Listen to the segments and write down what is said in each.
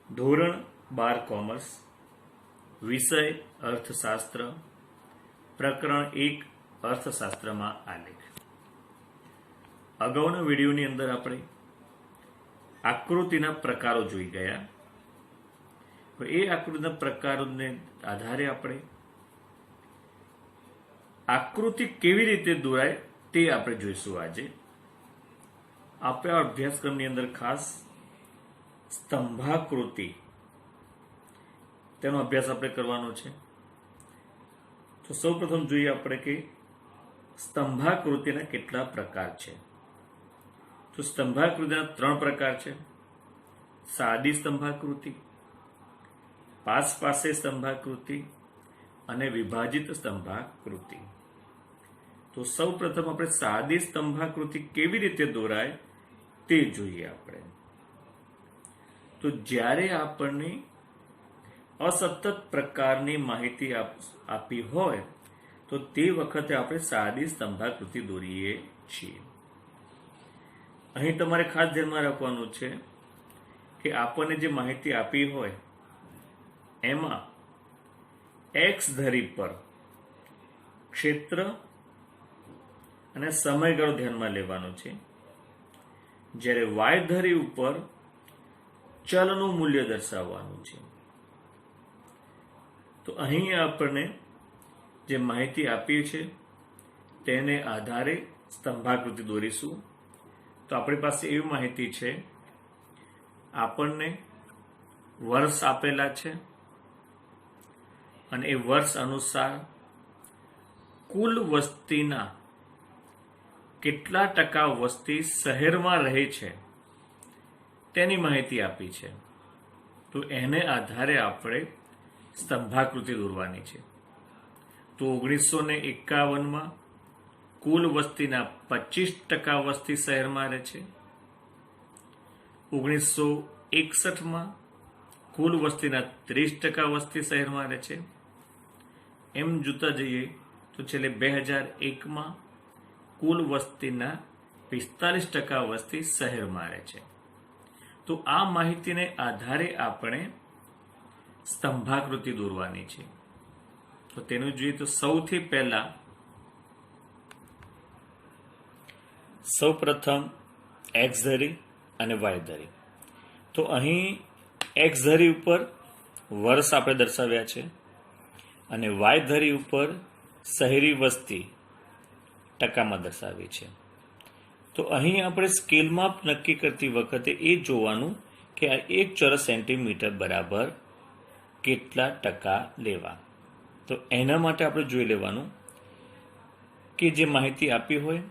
ધોરણ 12 કોમર્સ, વિષય અર્થશાસ્ત્ર, પ્રકરણ 1 અર્થશાસ્ત્રમાં આલેખ. અગાઉના વિડીયોની અંદર આપણે આકૃતિના પ્રકારો જોઈ ગયા. એ આકૃતિના પ્રકારોને આધારે આપણે આકૃતિ કેવી રીતે દોરાય તે આપણે જોઈશું. આજે આપણે આ અભ્યાસક્રમની અંદર ખાસ સ્તંભાકૃતિ તેનો અભ્યાસ આપણે કરવાનો છે. તો સૌપ્રથમ જોઈએ આપણે કે સ્તંભાકૃતિના કેટલા પ્રકાર છે. તો સ્તંભાકૃતિના 3 પ્રકાર છે: સાદી સ્તંભાકૃતિ, પાસ પાસે સ્તંભાકૃતિ અને વિભાજિત સ્તંભાકૃતિ. તો સૌપ્રથમ આપણે સાદી સ્તંભાકૃતિ કેવી રીતે દોરાય તે જોઈએ. આપણે તો જ્યારે આપણને અસતત પ્રકારની માહિતી આપી હોય તો તે વખતે આપણે સાદી સ્તંભાકૃતિ દોરીએ છીએ. અહીં તમારે ખાસ ધ્યાનમાં રાખવાનું છે કે આપણને જે માહિતી આપી હોય એમાં એક્સ ધરી પર ક્ષેત્ર અને સમયગાળો ધ્યાનમાં લેવાનો છે, જ્યારે વાય ધરી ઉપર ચલનું મૂલ્ય દર્શાવવાનું છે. તો અહીં આપણને જે માહિતી આપી છે તેને આધારે સ્તંભાકૃતિ દોરીશું. તો આપણી પાસે એવી માહિતી છે, આપણને વર્ષ આપેલા છે અને એ વર્ષ અનુસાર કુલ વસ્તીના કેટલા ટકા વસ્તી શહેરમાં રહે છે તેની માહિતી આપી છે. તો એને આધારે આપણે સ્તંભાકૃતિ દોરવાની છે. તો 1951માં કુલ વસ્તીના 25% વસ્તી શહેરમાં રહે છે. 1961માં કુલ વસ્તીના 30% વસ્તી શહેરમાં રહે છે. એમ જોતા જઈએ તો છેલ્લે 2001માં કુલ વસ્તીના 45% વસ્તી શહેરમાં રહે છે. તો આ માહિતીને આધારે આપણે સ્તંભાકૃતિ દોરવાની છે. તો તેનું જોઈએ તો સૌથી પહેલા સૌપ્રથમ એક્સ ધરી અને વાય ધરી. તો અહીં એક્સ ધરી ઉપર વર્ષ આપણે દર્શાવ્યા છે અને વાય ધરી ઉપર શહેરી વસ્તી ટકામાં દર્શાવી છે. તો અહીં આપણે સ્કેલ માપ નક્કી કરતી વખતે એ જોવાનું કે આ 1 ચોરસ સેન્ટીમીટર બરાબર કેટલા ટકા લેવા. તો એના માટે આપણે જોઈ લેવાનું કે જે માહિતી આપી હોય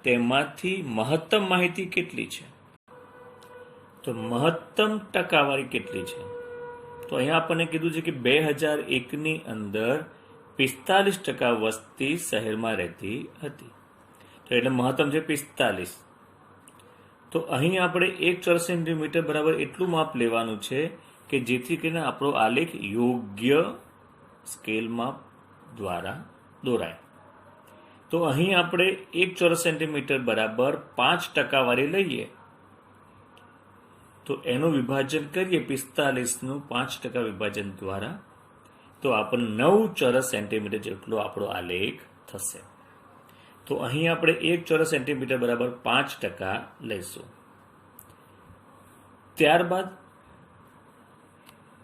તેમાંથી મહત્તમ માહિતી કેટલી છે. તો મહત્તમ ટકાવારી કેટલી છે. તો અહીંયા આપણને કીધું છે કે 2001ની અંદર 45% વસ્તી શહેરમાં રહેતી હતી. તો એટલે મહત્તમ છે 45. તો અહીં આપણે 1 ચોરસ સેન્ટીમીટર બરાબર એટલું માપ લેવાનું છે કે જેથી કરીને આપણો આલેખ યોગ્ય સ્કેલ માપ દ્વારા દોરાય. તો અહીં આપણે 1 ચોરસ સેન્ટીમીટર બરાબર 5% વાળી લઈએ તો એનું વિભાજન કરીએ 45નું 5% વિભાજન દ્વારા, તો આપણને 9 ચોરસ સેન્ટીમીટર જેટલો આપણો આલેખ થશે. તો અહીં આપણે 1 ચોરસ સેન્ટીમીટર બરાબર 5% લઈશું. ત્યારબાદ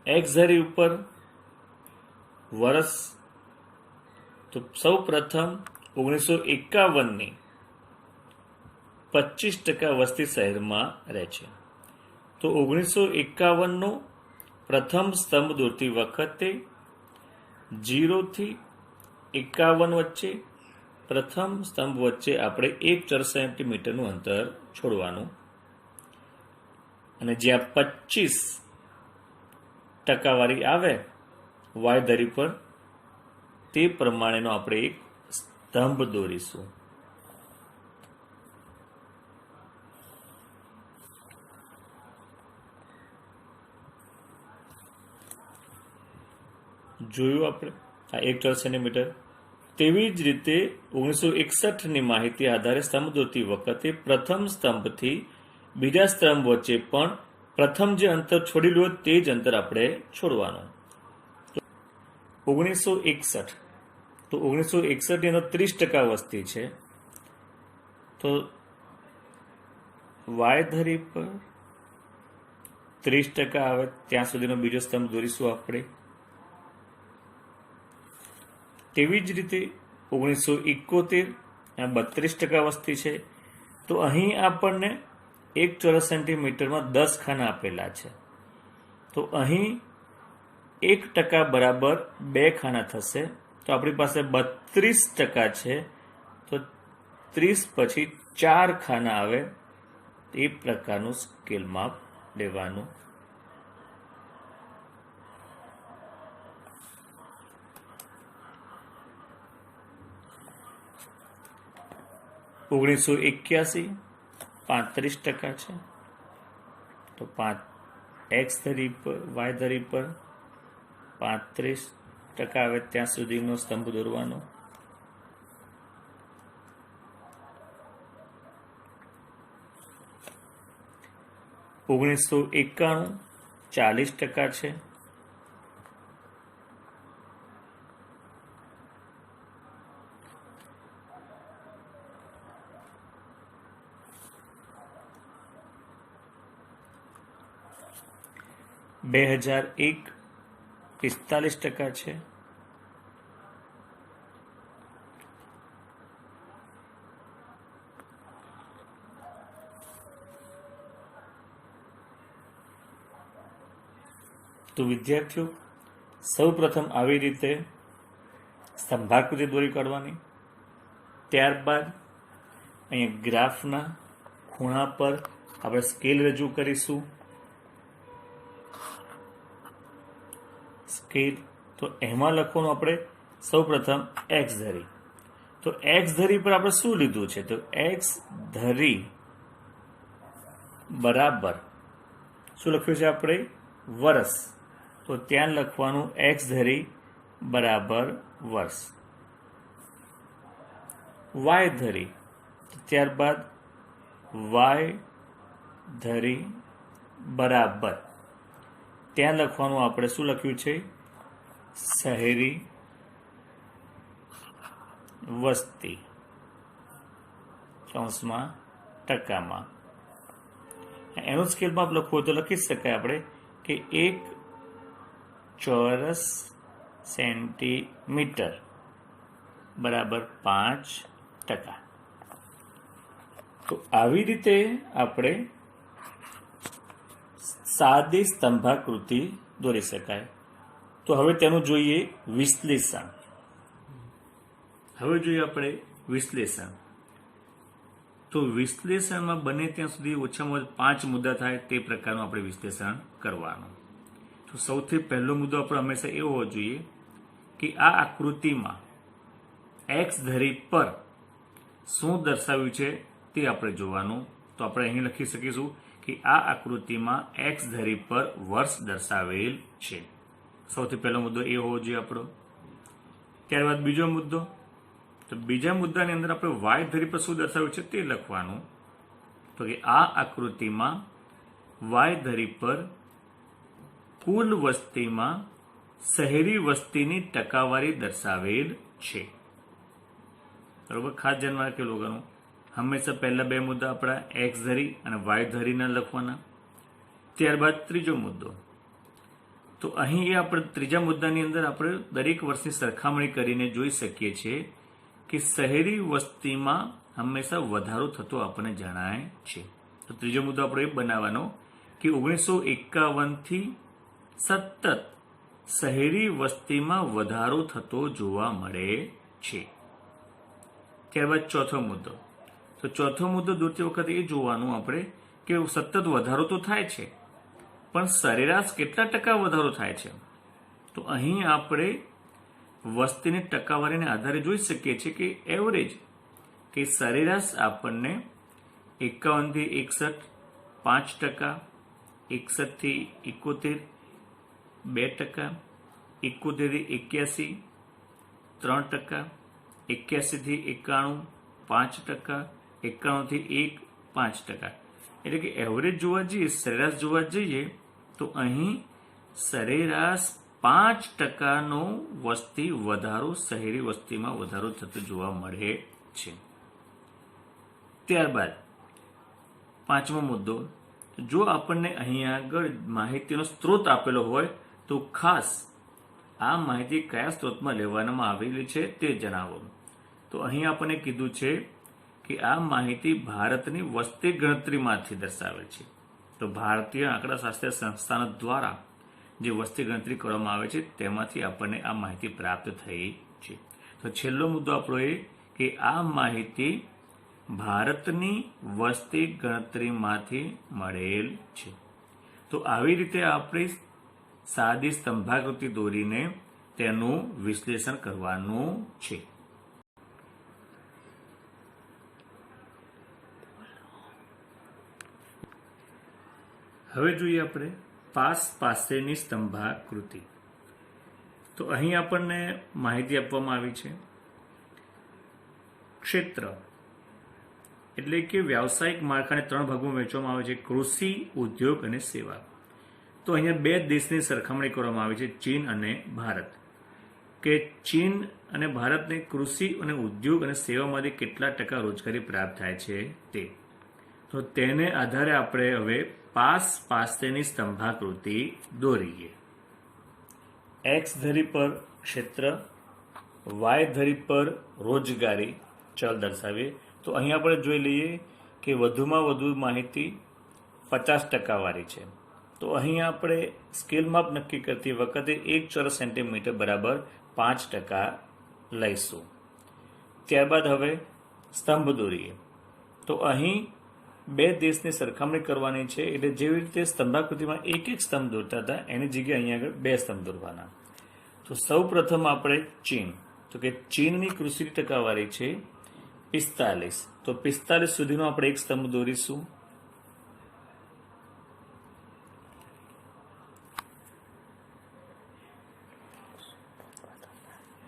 એક્સ ધરી ઉપર વર્ષ. તો સૌ પ્રથમ 1951ની 25% વસ્તી શહેરમાં રહે છે. તો 1951નો પ્રથમ સ્તંભ દોરતી વખતે 0 થી 51 વચ્ચે પ્રથમ સ્તંભ વચ્ચે આપણે 1 ચોરસ સેન્ટીમીટરનું અંતર છોડવાનું અને જ્યાં 25% વાળી આવે વાય ધરી પર તે પ્રમાણેનો આપણે એક સ્તંભ દોરીશું. જોયું આપણે આ 1 ચોરસ સેન્ટીમીટર. તેવી જ રીતે 1961ની માહિતી આધારે સ્તંભ દોરતી વખતે પ્રથમ સ્તંભથી બીજા સ્તંભ વચ્ચે પણ પ્રથમ જે અંતર છોડેલું હોય તે જ અંતર આપણે છોડવાનું. 1961 તો 1961 ની અંદર 30% વસ્તી છે, તો વાય ધરી પર 30% આવે ત્યાં સુધીનો બીજો સ્તંભ દોરીશું આપણે. તેવી જ રીતે 1971 32% વસ્તી છે, તો અહીં આપણને 1 ચોરસ સેન્ટીમીટરમાં 10 ખાના આપેલા છે, તો અહીં 1% બરાબર 2 ખાના થશે, તો આપણી પાસે 32% છે, તો 30 પછી 4 ખાના આવે એ પ્રકારનું સ્કેલ માપ લેવાનું. ઓગણીસો 35% છે, તો 5 એક્સ ધરી પર વાય ધરી પર 35% આવે ત્યાં સુધીનો સ્તંભ દોરવાનો. ઓગણીસો 91 40% છે, બે 2001 45% છે, તો વિદ્યાર્થીઓ સૌ પ્રથમ આવી રીતે સ્તંભાકૃતિ દોરી કાઢવાની. ત્યારબાદ અહીંયા ગ્રાફના ખૂણા પર આપણે સ્કેલ રજૂ કરીશું. સ્કેલ તો એમાં લખવાનું આપણે સૌ પ્રથમ એક્સ ધરી. તો એક્સ ધરી પર આપણે શું લીધું છે, તો એક્સ ધરી બરાબર શું લખ્યું છે આપણે, વર્ષ. તો ત્યાં લખવાનું એક્સ ધરી બરાબર વર્ષ. વાય ધરી, ત્યારબાદ વાય ધરી બરાબર ત્યાં લખવાનું આપણે શું લખ્યું છે, શહેરી વસ્તી કૌંસમાં ટકામાં. એનું સ્કેલ માપ લખવું હોય તો લખી શકાય આપણે કે 1 ચોરસ સેન્ટીમીટર બરાબર 5%. તો આવી રીતે આપણે સાદી સ્તંભાકૃતિ દોરી શકાય. તો હવે તેનું જોઈએ વિશ્લેષણ. હવે જોઈએ આપણે વિશ્લેષણ. તો વિશ્લેષણમાં બને ત્યાં સુધી ઓછામાં ઓછા 5 મુદ્દા થાય તે પ્રકારનું આપણે વિશ્લેષણ કરવાનું. તો સૌથી પહેલો મુદ્દો આપણો હંમેશા એવો હોવો જોઈએ કે આ આકૃતિમાં એક્સ ધરી પર શું દર્શાવ્યું છે તે આપણે જોવાનું. તો આપણે અહીં લખી શકીશું કે આ આકૃતિમાં એક્સ ધરી પર વર્ષ દર્શાવેલ છે. સૌથી પહેલો મુદ્દો એ હોવો જોઈએ આપણો. ત્યારબાદ બીજો મુદ્દો, તો બીજા મુદ્દાની અંદર આપણે વાય ધરી પર શું દર્શાવ્યું છે તે લખવાનું. તો કે આ આકૃતિમાં વાય ધરી પર કુલ વસ્તીમાં શહેરી વસ્તીની ટકાવારી દર્શાવેલ છે. બરોબર, ખાસ ધ્યાનમાં રાખેલું લોકોનું હંમેશા પહેલા 2 મુદ્દા આપણા એક્સ ધરી અને વાય ધરીના લખવાના. ત્યારબાદ ત્રીજો મુદ્દો, તો અહીં એ આપણે ત્રીજા મુદ્દાની અંદર આપણે દરેક વર્ષની સરખામણી કરીને જોઈ શકીએ છીએ કે શહેરી વસ્તીમાં હંમેશા વધારો થતો આપણને જણાય છે. તો ત્રીજો મુદ્દો આપણે એ બનાવવાનો કે 1951 થી સતત શહેરી વસ્તીમાં વધારો થતો જોવા મળે છે. ત્યારબાદ ચોથો મુદ્દો, તો ચોથો મુદ્દો દોરતી વખતે એ જોવાનું આપણે કે સતત વધારો તો થાય છે, પણ સરેરાશ કેટલા ટકા વધારો થાય છે. તો અહીં આપણે વસ્તીની ટકાવારીને આધારે જોઈ શકીએ છીએ કે એવરેજ કે સરેરાશ આપણને 51 થી 61 5%, 61 થી 71 2%, 71 થી 81 3%, 81 થી 91 5%, 91 થી 1 5%. એટલે કે એવરેજ જોવા જઈએ, સરેરાશ જોવા જઈએ તો અહીં સરેરાશ 5% વસ્તી વધારો, શહેરી વસ્તીમાં વધારો થતો જોવા મળે છે. ત્યારબાદ પાંચમો મુદ્દો, જો આપણને અહીંયા આગળ માહિતીનો સ્ત્રોત આપેલો હોય તો ખાસ આ માહિતી કયા સ્ત્રોતમાં લેવામાં આવેલી છે તે જણાવો. તો અહીં આપણને કીધું છે કે આ માહિતી ભારતની વસ્તી ગણતરીમાંથી દર્શાવે છે. તો ભારતીય આંકડાશાસ્ત્ર સંસ્થાન દ્વારા જે વસ્તી ગણતરી કરવામાં આવે છે તેમાંથી આપણને આ માહિતી પ્રાપ્ત થઈ છે. તો છેલ્લો મુદ્દો આપણો એ કે આ માહિતી ભારતની વસ્તી ગણતરીમાંથી મળેલ છે. તો આવી રીતે આપણે સાદી સ્તંભાકૃતિ દોરીને તેનું વિશ્લેષણ કરવાનું છે. હવે જોઈએ આપણે પાસેની સ્તંભાકૃતિ. તો અહીં આપણને માહિતી આપવામાં આવી છે. ક્ષેત્ર એટલે કે વ્યાવસાયિક માળખાને 3 ભાગમાં વહેંચવામાં આવે છે: કૃષિ, ઉદ્યોગ અને સેવા. તો અહીંયા 2 દેશની સરખામણી કરવામાં આવી છે, ચીન અને ભારત, કે ચીન અને ભારતને કૃષિ અને ઉદ્યોગ અને સેવામાંથી કેટલા ટકા રોજગારી પ્રાપ્ત થાય છે તે. તો તેને આધારે આપણે હવે પાસેની સ્તંભાકૃતિ દોરીએ. એક્સ ધરી પર ક્ષેત્ર, વાય ધરી પર રોજગારી ચલ દર્શાવીએ. તો અહીં આપણે જોઈ લઈએ કે વધુમાં વધુ માહિતી 50% વાળી છે. તો અહીં આપણે સ્કેલ માપ નક્કી કરતી વખતે 1 ચોરસ સેન્ટીમીટર બરાબર 5% લઈશું. ત્યારબાદ હવે સ્તંભ દોરીએ. તો અહીં 2 દેશની સરખામણી કરવાની છે, એટલે જેવી રીતે સ્તંભાકૃતિમાં એક સ્તંભ દોરતા હતા એની જગ્યાએ અહીંયા આગળ 2 સ્તંભ દોરવાના. તો સૌ પ્રથમ આપણે ચીન, તો કે ચીનની કૃષિની ટકાવારી છે 45. તો 45 સુધીનો આપણે એક સ્તંભ દોરીશું.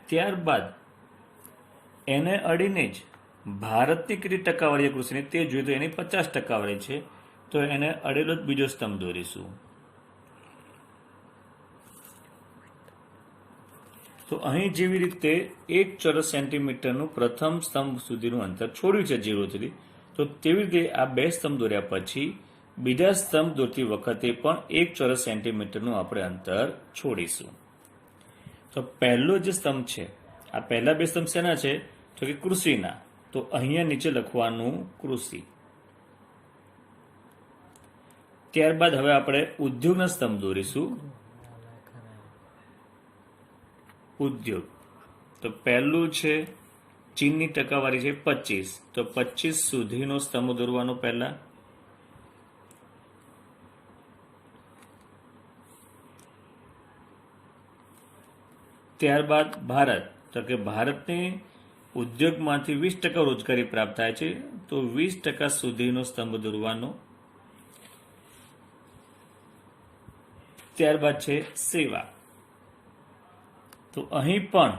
ત્યારબાદ એને અડીને જ ભારતની કેટલી ટકાવારી કૃષિની તે જોઈએ તો એની 50% વાળી છે, તો એને અડેલો જ બીજો સ્તંભ દોરીશું. તો અહીં જેવી રીતે 1 ચોરસ સેન્ટીમીટરનું પ્રથમ સ્તંભ સુધીનું અંતર છોડ્યું છે 0 તો તેવી રીતે આ 2 સ્તંભ દોર્યા પછી બીજા સ્તંભ દોરતી વખતે પણ 1 ચોરસ સેન્ટીમીટરનું આપણે અંતર છોડીશું. તો પહેલો જે સ્તંભ છે, આ પહેલા 2 સ્તંભ શેના છે? તો કે કૃષિના. તો અહીંયા નીચે લખવાનું કૃષિ. ત્યારબાદ હવે આપણે ઉદ્યોગના સ્તંભ દોરીશું. ઉદ્યોગ. તો પહેલું છે ચીનની ટકાવારી છે 25. તો 25 સુધીનો સ્તંભ દોરવાનો પહેલા. ત્યારબાદ ભારત. તો કે ભારતને ઉદ્યોગમાંથી 20% રોજગારી પ્રાપ્ત થાય છે, તો 20% સુધીનો સ્તંભ દોરવાનો. ત્યારબાદ છે સેવા. તો અહીં પણ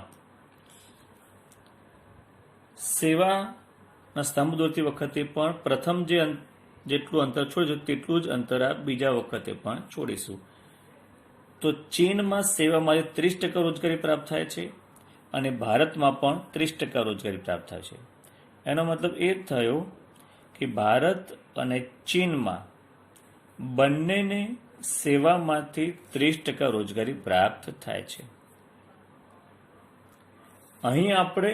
સેવાના સ્તંભ દોરતી વખતે પણ પ્રથમ જેટલું અંતર છોડીશું તેટલું જ અંતર આ બીજા વખતે પણ છોડીશું. તો ચીનમાં સેવામાંથી 30% રોજગારી પ્રાપ્ત થાય છે અને ભારતમાં પણ 30% રોજગારી પ્રાપ્ત થાય છે. એનો મતલબ એ થયો કે ભારત અને ચીનમાં બંનેને સેવામાંથી 30% રોજગારી પ્રાપ્ત થાય છે. અહીં આપણે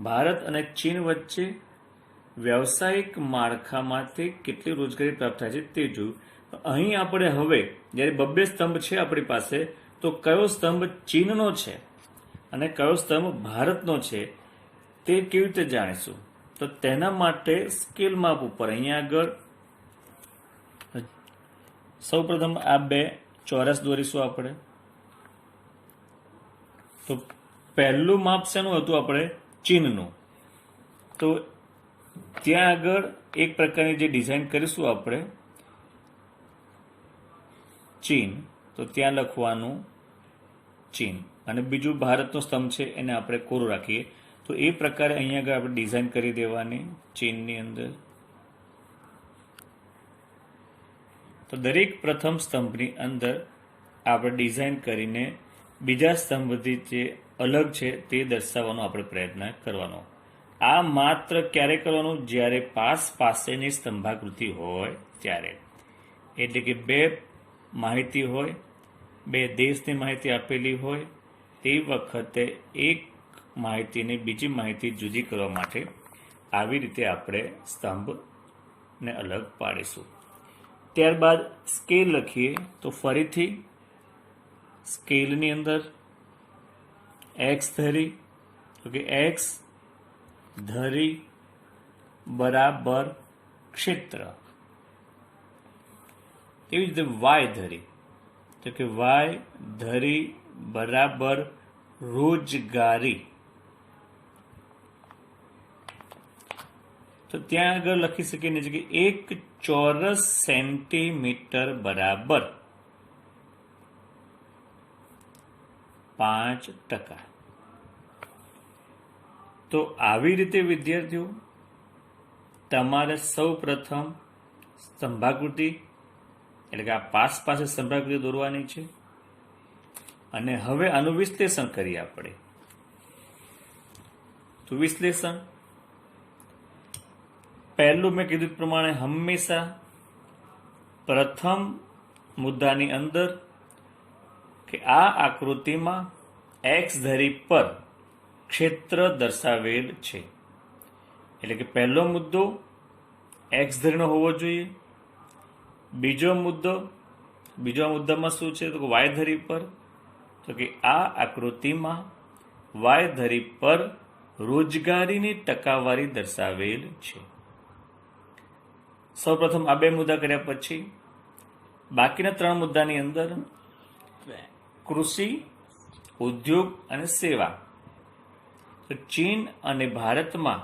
ભારત અને ચીન વચ્ચે વ્યવસાયિક માળખામાંથી કેટલી રોજગારી પ્રાપ્ત થાય છે તે જોયું. અહીં આપણે હવે જ્યારે 2 સ્તંભ છે આપણી પાસે, તો કયો સ્તંભ ચીનનો છે અને કયો સ્તંભ ભારતનો છે તે કેવી રીતે જાણીશું? તો તેના માટે સ્કેલ માપ ઉપર અહીંયા આગળ સૌપ્રથમ આ 2 ચોરસ દોરીશું આપણે. તો પહેલું માપ શેનું હતું? આપણે ચીનનું. તો ત્યાં આગળ એક પ્રકારની જે ડિઝાઇન કરીશું આપણે ચીન, તો ત્યાં લખવાનું ચીન અને બીજું ભારતનો સ્તંભ છે એને આપણે કોરું રાખીએ. તો એ પ્રકારે અહીંયા આગળ આપણે ડિઝાઇન કરી દેવાની ચીનની અંદર. તો દરેક પ્રથમ સ્તંભની અંદર આપણે ડિઝાઇન કરીને બીજા સ્તંભથી જે અલગ છે તે દર્શાવવાનો આપણે પ્રયત્ન કરવાનો. આ માત્ર ક્યારે કરવાનું? જ્યારે પાસેની સ્તંભાકૃતિ હોય ત્યારે. એટલે કે બે માહિતી હોય, બે દેશની માહિતી આપેલી હોય, તે વખતે એક માહિતીની બીજી માહિતી જુદી કરવા માટે આવી રીતે આપણે સ્તંભને અલગ પાડીશું. ત્યારબાદ સ્કેલ લખીએ તો ફરીથી સ્કેલની અંદર એક્સ ધરી, તો કે એક્સ ધરી બરાબર ક્ષેત્ર. તેવી જ રીતે વાય ધરી, તો કે વાય ધરી બરાબર રોજગારી. તો ત્યાં આગળ લખી શકીએ કે 1 ચોરસ સેન્ટીમીટર બરાબર 5%. તો આવી રીતે વિદ્યાર્થીઓ તમારે સૌ પ્રથમ સ્તંભાકૃતિ એટલે કે આ પાસે સ્તંભાકૃતિ દોરવાની છે. અને હવે આનું વિશ્લેષણ કરીએ આપણે. તો વિશ્લેષણ પહેલું મેં કીધું પ્રમાણે હંમેશા પ્રથમ મુદ્દાની અંદર કે આ આકૃતિમાં એક્સ ધરી પર ક્ષેત્ર દર્શાવેલ છે. એટલે કે પહેલો મુદ્દો એક્સ ધરીનો હોવો જોઈએ. બીજા મુદ્દામાં શું છે? તો વાય ધરી પર, તો કે આ આકૃતિમાં વાય ધરી પર રોજગારીની ટકાવારી દર્શાવેલ છે. સૌપ્રથમ આ બે મુદ્દા કર્યા પછી બાકીના 3 મુદ્દાની અંદર કૃષિ, ઉદ્યોગ અને સેવા. તો ચીન અને ભારતમાં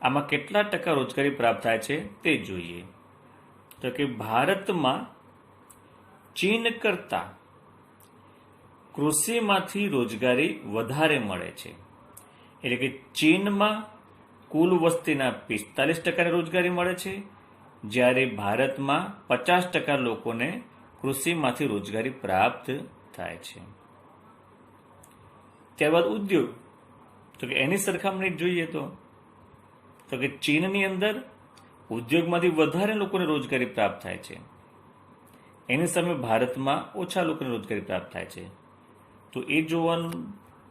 આમાં કેટલા ટકા રોજગારી પ્રાપ્ત થાય છે તે જોઈએ. તો કે ભારતમાં ચીન કરતા કૃષિમાંથી રોજગારી વધારે મળે છે. એટલે કે ચીનમાં કુલ વસ્તીના 45% રોજગારી મળે છે, જ્યારે ભારતમાં 50% લોકોને કૃષિમાંથી રોજગારી પ્રાપ્ત થાય છે. ત્યારબાદ ઉદ્યોગ, તો કે એની સરખામણી જોઈએ તો કે ચીનની અંદર ઉદ્યોગમાંથી વધારે લોકોને રોજગારી પ્રાપ્ત થાય છે, એની સામે ભારતમાં ઓછા લોકોને રોજગારી પ્રાપ્ત થાય છે. તો એ જોવાનું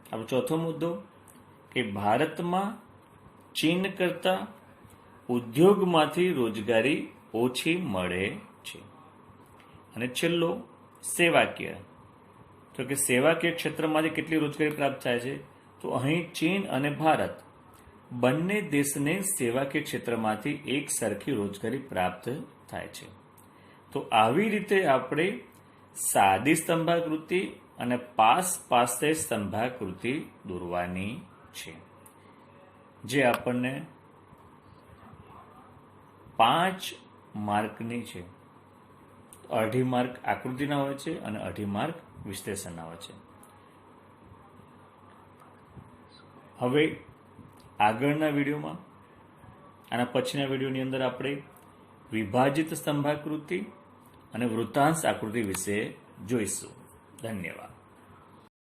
આપણો ચોથો મુદ્દો કે ભારતમાં ચીન કરતા ઉદ્યોગમાંથી રોજગારી ઓછી મળે છે. અને છેલ્લો સેવાકીય, તો કે સેવાકીય ક્ષેત્રમાંથી કેટલી રોજગારી પ્રાપ્ત થાય છે? તો અહીં ચીન અને ભારત બંને દેશને સેવાકીય ક્ષેત્રમાંથી એક સરખી રોજગારી પ્રાપ્ત થાય છે. તો આવી રીતે આપણે સાદી સ્તંભાકૃતિ અને પાસે સ્તંભાકૃતિ દોરવાની છે, જે આપણને 5 માર્કની છે. 2.5 માર્ક આકૃતિના હોય છે અને 2.5 માર્ક વિશ્લેષણના હોય છે. હવે આગળના વિડીયોમાં, આના પછીના વિડીયોની અંદર આપણે વિભાજિત સ્તંભાકૃતિ અને વૃત્તાંશ આકૃતિ વિશે જોઈશું. ધન્યવાદ.